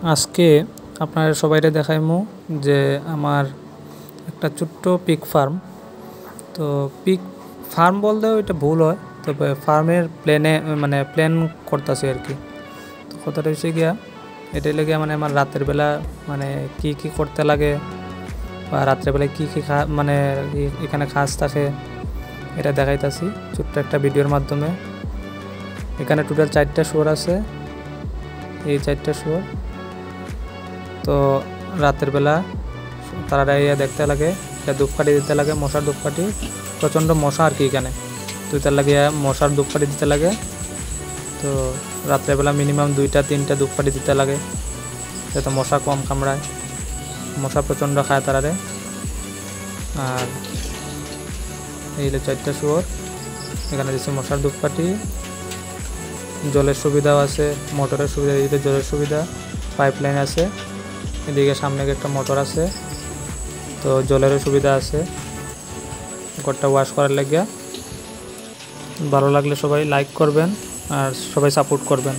আজকে আপনারা সবাইরে দেখাইমু যে আমার একটা ছোট্ট পিগ ফার্ম। তো পিগ ফার্ম বলতে ওইটা ভুল হয়, তবে ফার্মের প্ল্যান করতেছি আর কি। তো কথাটা হচ্ছে গিয়া এটাই লেগে মানে আমার রাতের বেলা মানে কি করতে লাগে বা রাত্রের বেলায় কী এখানে কাজ থাকে এটা দেখাইতেছি ছোট্ট একটা ভিডিওর মাধ্যমে। এখানে টোটাল 4টা শুয়োর আছে, এই 4টা শুয়োর। তো রাতের বেলা তারা দেখতে লাগে, এটা ধূপকাঠি দিতে লাগে, মশার ধূপকাঠি, প্রচণ্ড মশা আর কি এখানে। তো তার লাগে মশার ধূপকাঠি দিতে লাগে। তো রাত্রেবেলা মিনিমাম 2-3টা ধূপকাঠি দিতে লাগে যাতে মশা কম কামড়ায়। মশা প্রচণ্ড খায় তারারে। আর এই 4টা শুয়োর, এখানে দিচ্ছে মশার ধূপকাঠি। জলের সুবিধাও আছে, মোটরের সুবিধা, এদিকে জলের সুবিধা, পাইপলাইন আছে, এদিকে সামনে একটা মোটর আছে, তো জলেরও সুবিধা আছে ঘরটা ওয়াশ করার লাগিয়া। ভালো লাগলে সবাই লাইক করবেন আর সবাই সাপোর্ট করবেন।